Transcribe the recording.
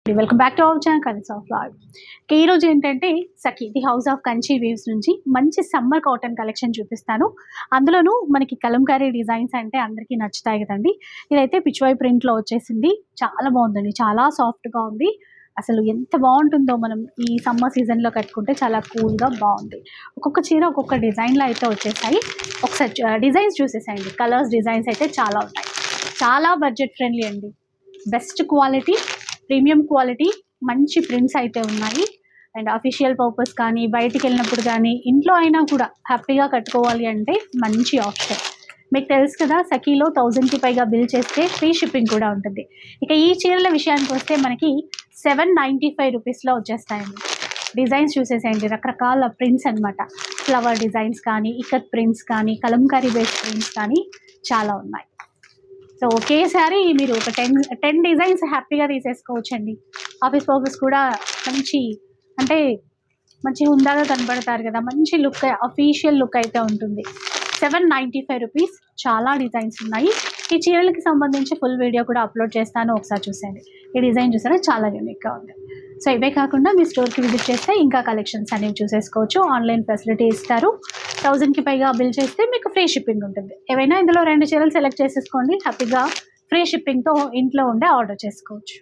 Welcome back to our channel colours of life. ఈ రోజు ఏంటంటే Sakhi the house of Kanchi weaves నుంచి మంచి సమ్మర్ కాటన్ కలెక్షన్ చూపిస్తాను. అందులోనూ మనకి కలంకారీ డిజైన్స్ అంటే అందరికీ నచ్చుతాయి కదండి. ఇదైతే పిచ్వాయ్ ప్రింట్లో వచ్చేసింది. చాలా బాగుందండి, చాలా సాఫ్ట్గా ఉంది. అసలు ఎంత బాగుంటుందో మనం ఈ సమ్మర్ సీజన్లో కట్టుకుంటే చాలా కూల్గా బాగుంది. ఒక్కొక్క చీర ఒక్కొక్క డిజైన్లో అయితే వచ్చేసాయి. ఒకసారి డిజైన్స్ చూసేసాయండి. కలర్స్ డిజైన్స్ అయితే చాలా ఉన్నాయి. చాలా బడ్జెట్ ఫ్రెండ్లీ అండి. బెస్ట్ క్వాలిటీ, ప్రీమియం క్వాలిటీ, మంచి ప్రింట్స్ అయితే ఉన్నాయి. అండ్ అఫీషియల్ పర్పస్ కానీ, బయటికి వెళ్ళినప్పుడు కానీ, ఇంట్లో అయినా కూడా హ్యాపీగా కట్టుకోవాలి అంటే మంచి ఆప్షన్. మీకు తెలుసు కదా, సఖీలో 1000కి పైగా బిల్ చేస్తే ఫ్రీ షిప్పింగ్ కూడా ఉంటుంది. ఇక ఈ చీరల విషయానికి వస్తే మనకి 795 రూపీస్లో వచ్చేస్తాయండి. డిజైన్స్ చూసేసేయండి, రకరకాల ప్రింట్స్ అనమాట. ఫ్లవర్ డిజైన్స్ కానీ, ఇక్కత్ ప్రింట్స్ కానీ, కలంకారీ బేస్డ్ ప్రింట్స్ కానీ చాలా ఉన్నాయి. సో ఒకేసారి మీరు ఒక 10 డిజైన్స్ హ్యాపీగా తీసేసుకోవచ్చండి. ఆఫీస్ పర్పస్ కూడా మంచి హుందాగా కనబడతారు కదా, మంచి లుక్, అఫీషియల్ లుక్ అయితే ఉంటుంది. 795 రూపీస్. చాలా డిజైన్స్ ఉన్నాయి. ఈ చీరలకి సంబంధించి ఫుల్ వీడియో కూడా అప్లోడ్ చేస్తాను, ఒకసారి చూసేయండి. ఈ డిజైన్ చూసారా, చాలా యూనిక్గా ఉంది. సో ఇవే కాకుండా మీ స్టోర్కి విజిట్ చేస్తే ఇంకా కలెక్షన్స్ అనేవి చూసేసుకోవచ్చు. ఆన్లైన్ ఫెసిలిటీ ఇస్తారు. 1000కి పైగా బిల్ చేస్తే మీకు ఫ్రీ షిప్పింగ్ ఉంటుంది. ఏవైనా ఇందులో 2 చీరలు సెలెక్ట్ చేసేసుకోండి, హ్యాపీగా ఫ్రీ షిప్పింగ్తో ఇంట్లో ఉండే ఆర్డర్ చేసుకోవచ్చు.